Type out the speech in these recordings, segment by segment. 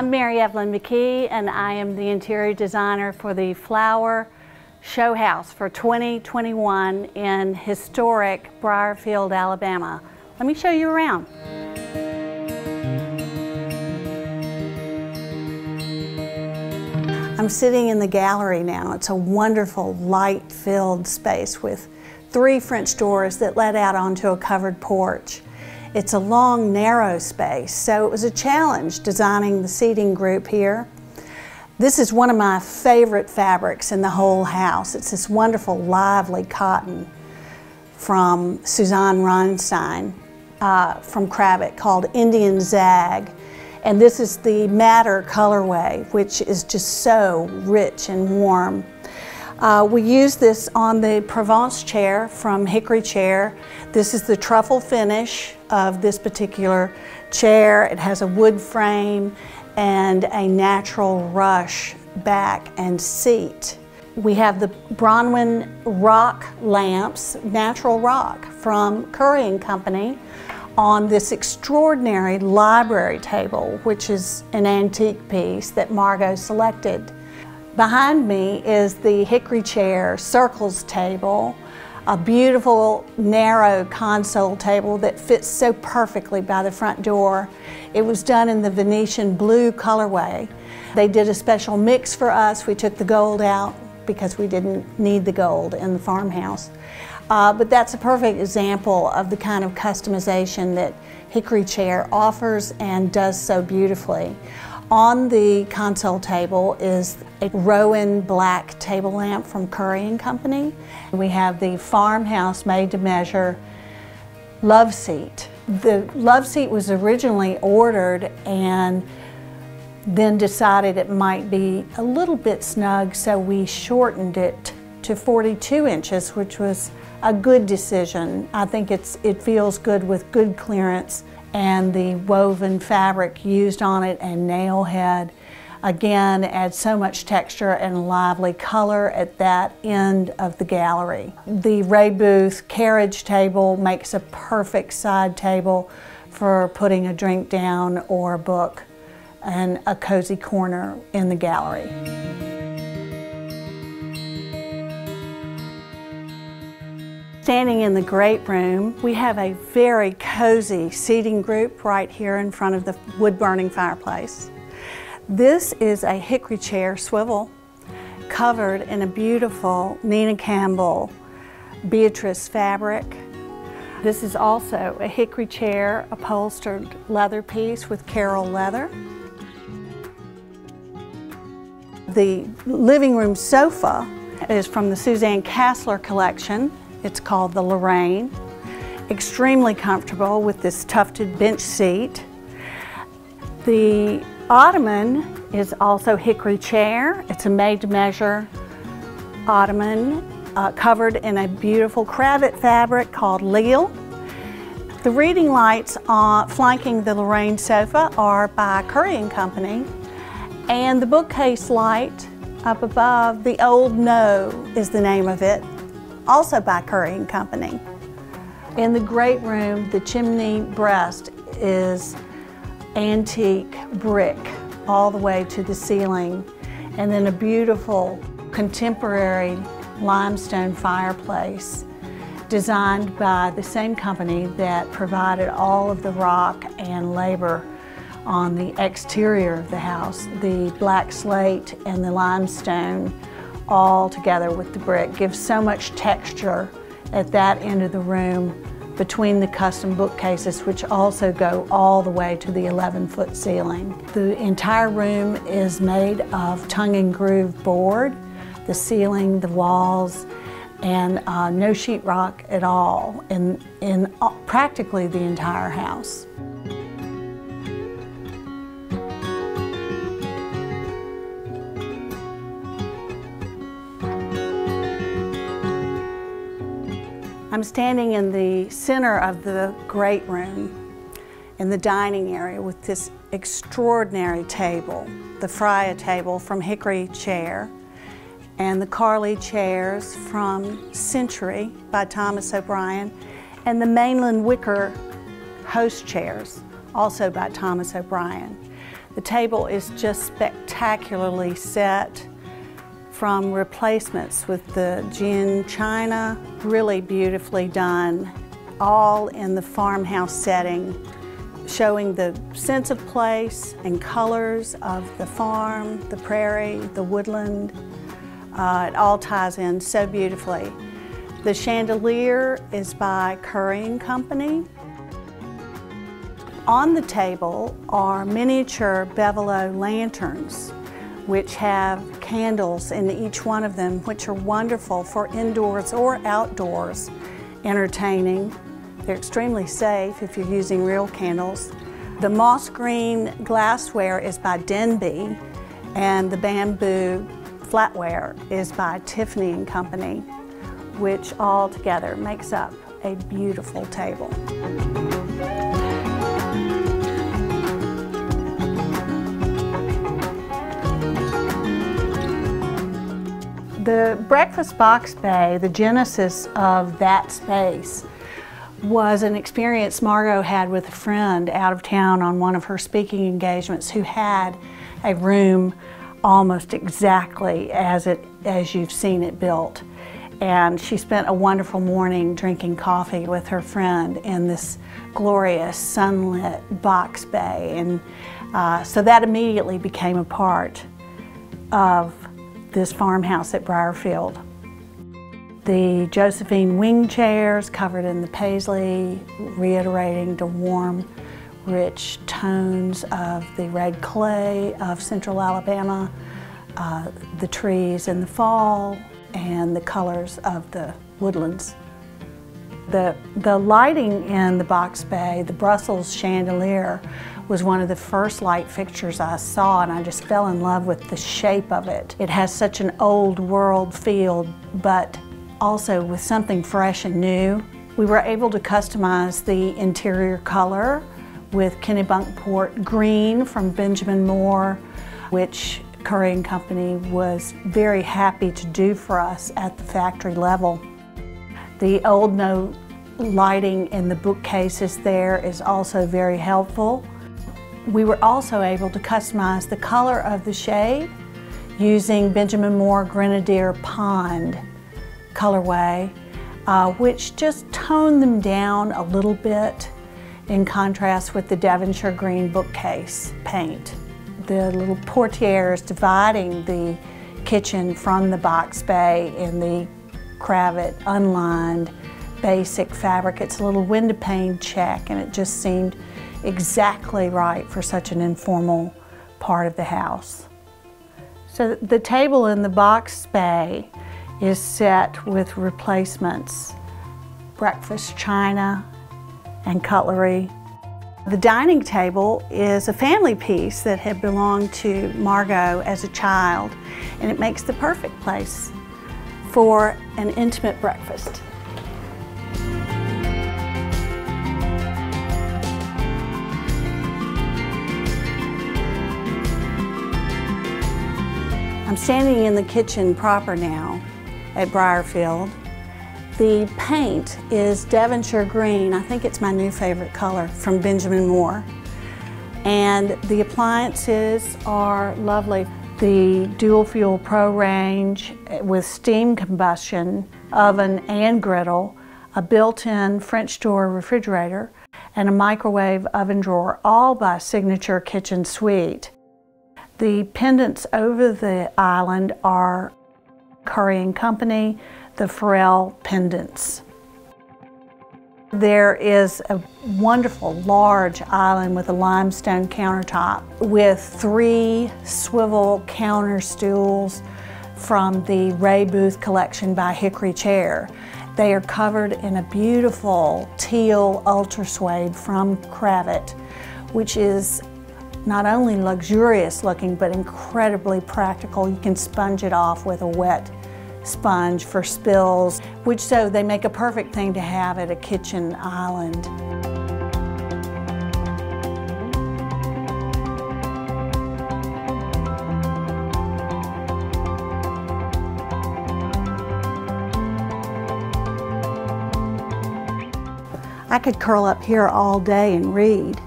I'm Mary Evelyn McKee, and I am the interior designer for the Flower Showhouse for 2021 in historic Brierfield, Alabama. Let me show you around. I'm sitting in the gallery now. It's a wonderful light-filled space with 3 French doors that let out onto a covered porch. It's a long, narrow space, so it was a challenge designing the seating group here. This is one of my favorite fabrics in the whole house. It's this wonderful, lively cotton from Suzanne Reinstein from Kravic called Indian Zag. And this is the madder colorway, which is just so rich and warm. We use this on the Provence chair from Hickory Chair. This is the truffle finish of this particular chair. It has a wood frame and a natural rush back and seat. We have the Bronwyn rock lamps, natural rock from Currey Company, on this extraordinary library table, which is an antique piece that Margot selected. Behind me is the Hickory Chair circles table, a beautiful narrow console table that fits so perfectly by the front door. It was done in the Venetian blue colorway. They did a special mix for us. We took the gold out because we didn't need the gold in the farmhouse. But that's a perfect example of the kind of customization that Hickory Chair offers and does so beautifully. On the console table is a Rowan black table lamp from Currey Company. We have the Farmhouse made-to-measure love seat. The love seat was originally ordered and then decided it might be a little bit snug, so we shortened it to 42 inches, which was a good decision. I think it feels good with good clearance, and the woven fabric used on it and nail head again adds so much texture and lively color at that end of the gallery. The Ray Booth carriage table makes a perfect side table for putting a drink down or a book and a cozy corner in the gallery. Standing in the great room, we have a very cozy seating group right here in front of the wood-burning fireplace. This is a Hickory Chair swivel covered in a beautiful Nina Campbell Beatrice fabric. This is also a Hickory Chair upholstered leather piece with Carol leather. The living room sofa is from the Suzanne Kassler collection. It's called the Lorraine. Extremely comfortable with this tufted bench seat. The ottoman is also Hickory Chair. It's a made-to-measure ottoman covered in a beautiful cravat fabric called Leal. The reading lights flanking the Lorraine sofa are by Currey Company, and the bookcase light up above, the Old No is the name of it, also by Currey Company. In the great room, the chimney breast is antique brick all the way to the ceiling, and then a beautiful contemporary limestone fireplace designed by the same company that provided all of the rock and labor on the exterior of the house. The black slate and the limestone all together with the brick gives so much texture at that end of the room between the custom bookcases, which also go all the way to the 11-foot ceiling. The entire room is made of tongue and groove board, the ceiling, the walls, and no sheetrock at all in practically the entire house. I'm standing in the center of the great room in the dining area with this extraordinary table, the Freya table from Hickory Chair, and the Carly chairs from Century by Thomas O'Brien, and the Mainland Wicker host chairs, also by Thomas O'Brien. The table is just spectacularly set, from replacements with the Jin china, really beautifully done, all in the farmhouse setting, showing the sense of place and colors of the farm, the prairie, the woodland. It all ties in so beautifully. The chandelier is by Currey Company. On the table are miniature Bevolo lanterns, which have candles in each one of them, which are wonderful for indoors or outdoors entertaining. They're extremely safe if you're using real candles. The moss green glassware is by Denby, and the bamboo flatware is by Tiffany & Company, which all together makes up a beautiful table. The breakfast box bay, the genesis of that space, was an experience Margot had with a friend out of town on one of her speaking engagements who had a room almost exactly as you've seen it built. And she spent a wonderful morning drinking coffee with her friend in this glorious sunlit box bay. And so that immediately became a part of this farmhouse at Brierfield. The Josephine wing chairs covered in the paisley, reiterating the warm, rich tones of the red clay of central Alabama, the trees in the fall, and the colors of the woodlands. The lighting in the box bay, the Brussels chandelier, was one of the first light fixtures I saw, and I just fell in love with the shape of it. It has such an old world feel, but also with something fresh and new. We were able to customize the interior color with Kennebunkport green from Benjamin Moore, which Currey Company was very happy to do for us at the factory level. The old note lighting in the bookcases there is also very helpful. We were also able to customize the color of the shade using Benjamin Moore Grenadier Pond colorway, which just toned them down a little bit in contrast with the Devonshire green bookcase paint. The little portieres dividing the kitchen from the box bay in the cravat, unlined, basic fabric. It's a little window pane check, and it just seemed exactly right for such an informal part of the house. So the table in the box bay is set with replacements, breakfast china and cutlery. The dining table is a family piece that had belonged to Margot as a child, and it makes the perfect place for an intimate breakfast. I'm standing in the kitchen proper now at Brierfield. The paint is Devonshire green. I think it's my new favorite color from Benjamin Moore. And the appliances are lovely. The dual fuel Pro range with steam combustion, oven and griddle, a built-in French door refrigerator, and a microwave oven drawer, all by Signature Kitchen Suite. The pendants over the island are Currey Company, the Farrell pendants. There is a wonderful large island with a limestone countertop with 3 swivel counter stools from the Ray Booth collection by Hickory Chair. They are covered in a beautiful teal ultra suede from Cravat, which is not only luxurious looking, but incredibly practical. You can sponge it off with a wet sponge for spills, so they make a perfect thing to have at a kitchen island. I could curl up here all day and read.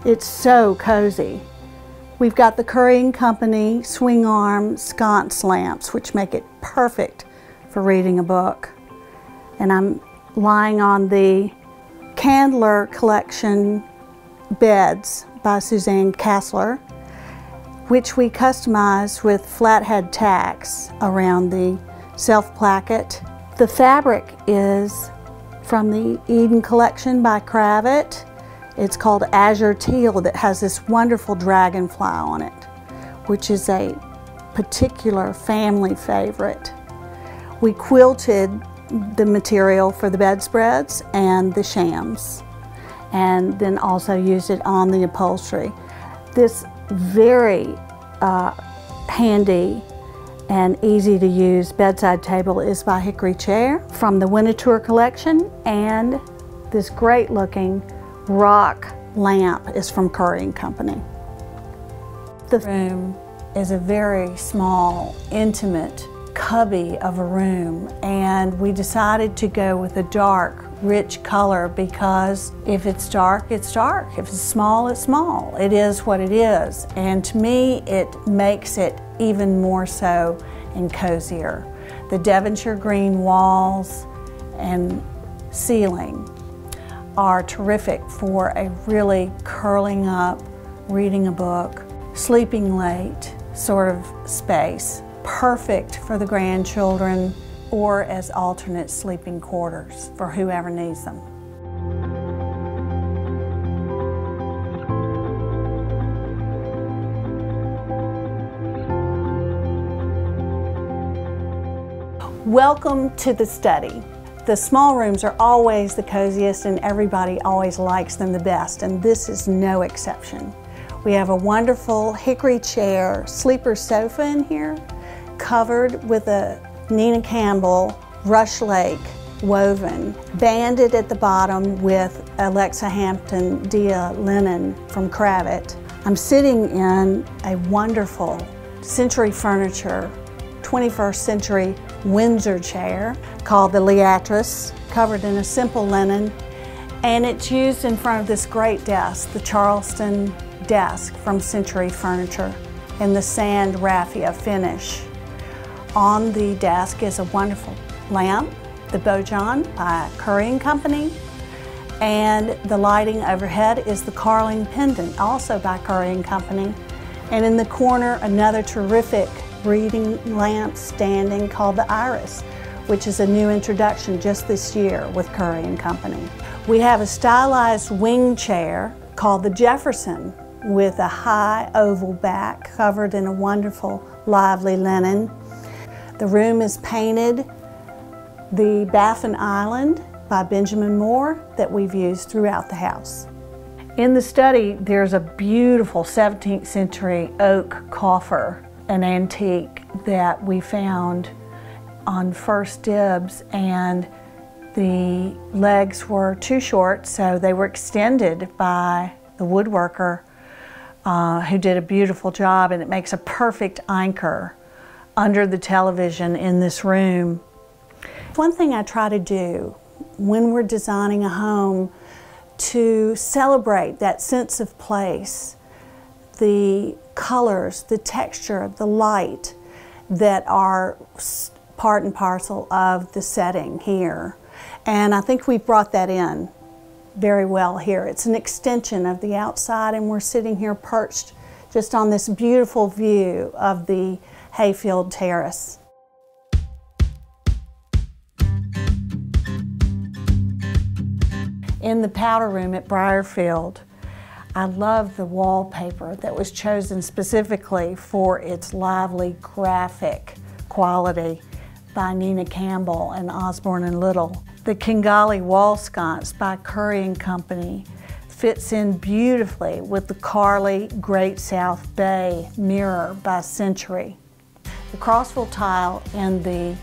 It's so cozy. We've got the Currey Company swing arm sconce lamps, which make it perfect for reading a book. And I'm lying on the Candler Collection beds by Suzanne Kassler, which we customized with flathead tacks around the self-placket. The fabric is from the Eden Collection by Cravat. It's called Azure Teal, that has this wonderful dragonfly on it, which is a particular family favorite. We quilted the material for the bedspreads and the shams, and then also used it on the upholstery. This very handy and easy to use bedside table is by Hickory Chair from the Winterthur Collection, and this great looking rock lamp is from Currey Company. The room is a very small, intimate cubby of a room, and we decided to go with a dark, rich color because if it's dark, it's dark. If it's small, it's small. It is what it is. And to me, it makes it even more so and cozier. The Devonshire green walls and ceiling are terrific for a really curling up, reading a book, sleeping late sort of space. Perfect for the grandchildren or as alternate sleeping quarters for whoever needs them. Welcome to the study. The small rooms are always the coziest and everybody always likes them the best, and this is no exception. We have a wonderful hickory chair sleeper sofa in here, covered with a Nina Campbell Rush Lake woven, banded at the bottom with Alexa Hampton Dia linen from Cravat. I'm sitting in a wonderful Century Furniture 21st century Windsor chair called the Leatrice, covered in a simple linen, and it's used in front of this great desk, the Charleston desk from Century Furniture in the sand raffia finish. On the desk is a wonderful lamp, the Bojan by Currey Company, and the lighting overhead is the Carling pendant, also by Currey Company. And in the corner, another terrific reading lamp standing called the Iris, which is a new introduction just this year with Currey Company. We have a stylized wing chair called the Jefferson with a high oval back covered in a wonderful lively linen. The room is painted the Baffin Island by Benjamin Moore that we've used throughout the house. In the study, there's a beautiful 17th century oak coffer, an antique that we found on First Dibs, and the legs were too short, so they were extended by the woodworker who did a beautiful job, and it makes a perfect anchor under the television in this room. One thing I try to do when we're designing a home to celebrate that sense of place, the colors, the texture, the light that are part and parcel of the setting here. And I think we brought that in very well here. It's an extension of the outside, and we're sitting here perched just on this beautiful view of the Hayfield Terrace. In the powder room at Brierfield, I love the wallpaper that was chosen specifically for its lively graphic quality by Nina Campbell and Osborne and Little. The Kingali wall sconce by Currey Company fits in beautifully with the Carly Great South Bay mirror by Century. The Crossville tile in the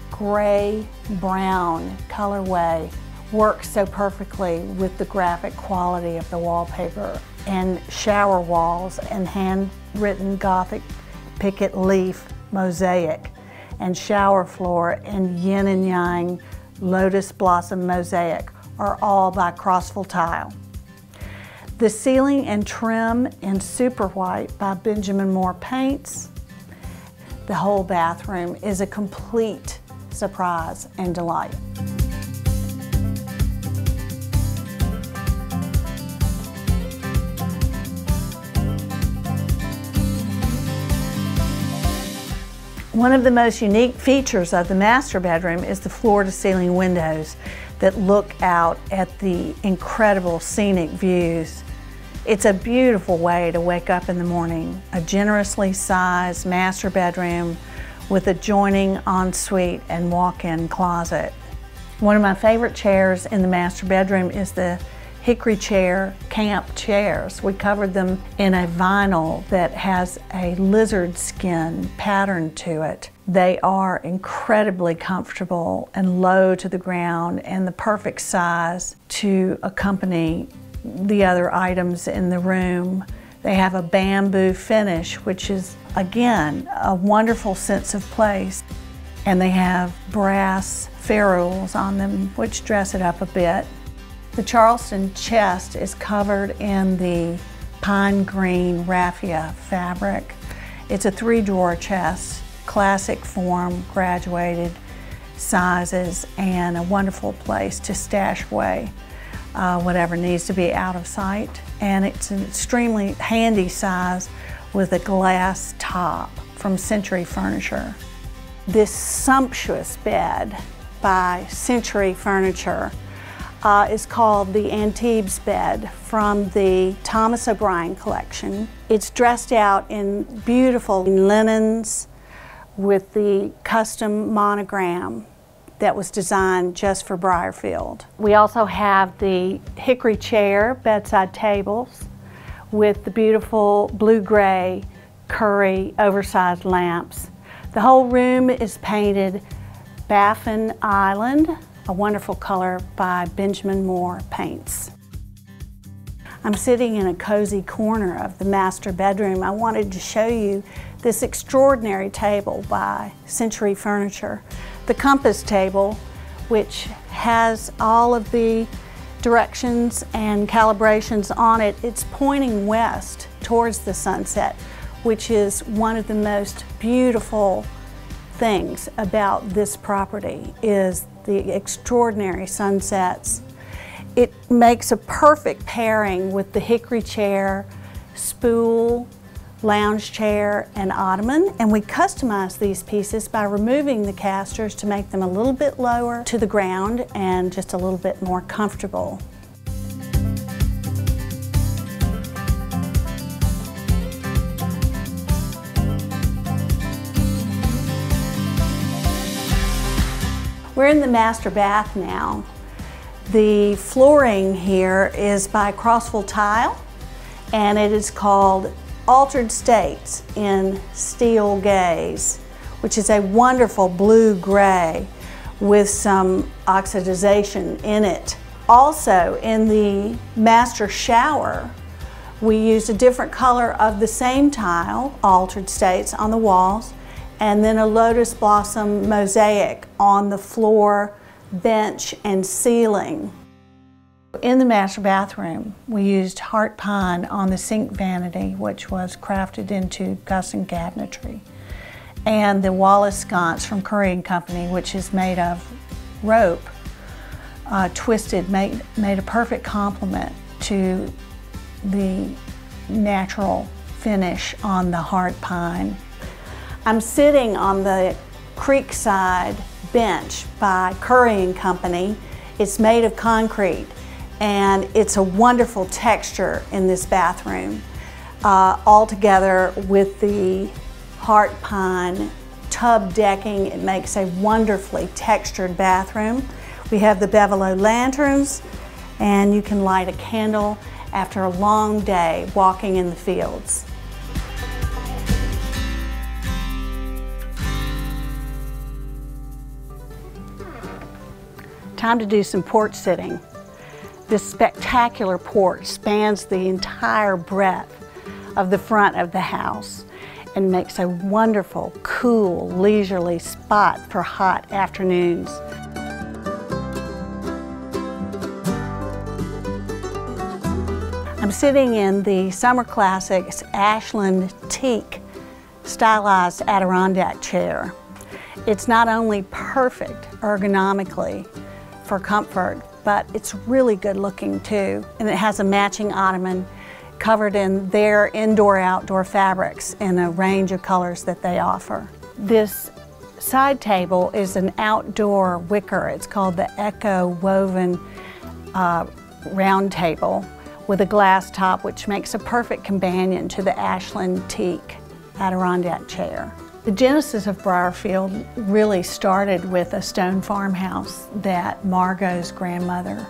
gray-brown colorway works so perfectly with the graphic quality of the wallpaper, and shower walls and handwritten Gothic picket leaf mosaic, and shower floor and yin and yang lotus blossom mosaic are all by Crossville tile. The ceiling and trim in Super White by Benjamin Moore Paints. The whole bathroom is a complete surprise and delight. One of the most unique features of the master bedroom is the floor-to-ceiling windows that look out at the incredible scenic views. It's a beautiful way to wake up in the morning. A generously sized master bedroom with adjoining ensuite and walk-in closet. One of my favorite chairs in the master bedroom is the Hickory Chair camp chairs. We covered them in a vinyl that has a lizard skin pattern to it. They are incredibly comfortable and low to the ground and the perfect size to accompany the other items in the room. They have a bamboo finish, which is, again, a wonderful sense of place. And they have brass ferrules on them, which dress it up a bit. The Charleston chest is covered in the pine green raffia fabric. It's a 3-drawer chest, classic form, graduated sizes, and a wonderful place to stash away whatever needs to be out of sight. And it's an extremely handy size with a glass top from Century Furniture. This sumptuous bed by Century Furniture is called the Antibes bed from the Thomas O'Brien collection. It's dressed out in beautiful linens with the custom monogram that was designed just for Brierfield. We also have the Hickory Chair bedside tables with the beautiful blue-gray Currey oversized lamps. The whole room is painted Baffin Island, a wonderful color by Benjamin Moore Paints. I'm sitting in a cozy corner of the master bedroom. I wanted to show you this extraordinary table by Century Furniture. The compass table, which has all of the directions and calibrations on it, it's pointing west towards the sunset, which is one of the most beautiful things about this property is the extraordinary sunsets. It makes a perfect pairing with the Hickory Chair, spool, lounge chair, and ottoman, and we customized these pieces by removing the casters to make them a little bit lower to the ground and just a little bit more comfortable. We're in the master bath now. The flooring here is by Crossville Tile, and it is called Altered States in Steel Gaze, which is a wonderful blue-gray with some oxidization in it. Also, in the master shower, we used a different color of the same tile, Altered States, on the walls, and then a lotus blossom mosaic on the floor, bench, and ceiling. In the master bathroom, we used heart pine on the sink vanity, which was crafted into custom cabinetry, and the Wallace sconce from Currey Company, which is made of rope, twisted, made a perfect complement to the natural finish on the heart pine. I'm sitting on the creekside bench by Currey Company. It's made of concrete, and it's a wonderful texture in this bathroom. All together with the heart pine tub decking, it makes a wonderfully textured bathroom. We have the Bevolo lanterns, and you can light a candle after a long day walking in the fields. Time to do some porch sitting. This spectacular porch spans the entire breadth of the front of the house and makes a wonderful, cool, leisurely spot for hot afternoons. I'm I'm sitting in the Summer Classics Ashland Teak stylized Adirondack chair. It's not only perfect ergonomically for comfort, but it's really good looking too. And it has a matching ottoman covered in their indoor-outdoor fabrics in a range of colors that they offer. This side table is an outdoor wicker. It's called the Echo Woven round table with a glass top, which makes a perfect companion to the Ashland Teak Adirondack chair. The genesis of Brierfield really started with a stone farmhouse that Margot's grandmother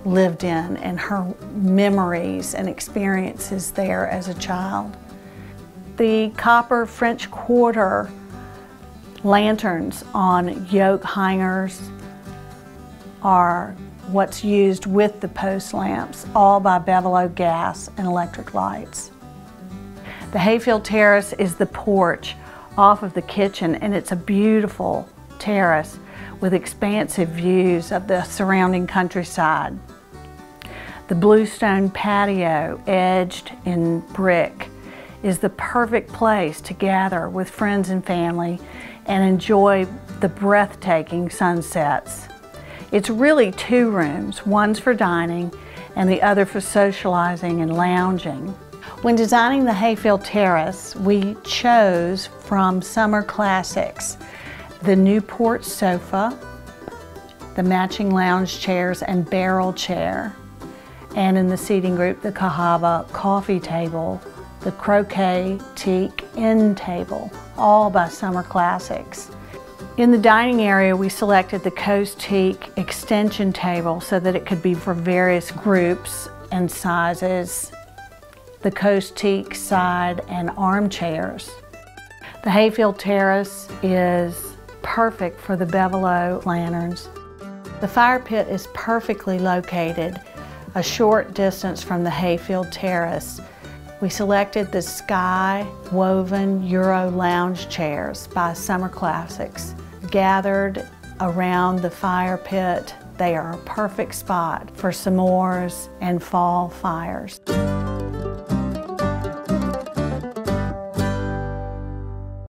lived in, and her memories and experiences there as a child. The copper French quarter lanterns on yoke hangers are what's used with the post lamps, all by Bevolo gas and electric lights. The hayfield terrace is the porch off of the kitchen, and it's a beautiful terrace with expansive views of the surrounding countryside. The bluestone patio, edged in brick, is the perfect place to gather with friends and family and enjoy the breathtaking sunsets. It's really two rooms, one's for dining and the other for socializing and lounging. When designing the hayfield terrace, we chose from Summer Classics the Newport sofa, the matching lounge chairs and barrel chair, and in the seating group, the Cahaba coffee table, the Croquet Teak end table, all by Summer Classics. In the dining area, we selected the Coast Teak extension table so that it could be for various groups and sizes, the Coast Teak side and armchairs. The hayfield terrace is perfect for the Bevolo lanterns. The fire pit is perfectly located a short distance from the hayfield terrace. We selected the Sky Woven Euro lounge chairs by Summer Classics. Gathered around the fire pit, they are a perfect spot for s'mores and fall fires.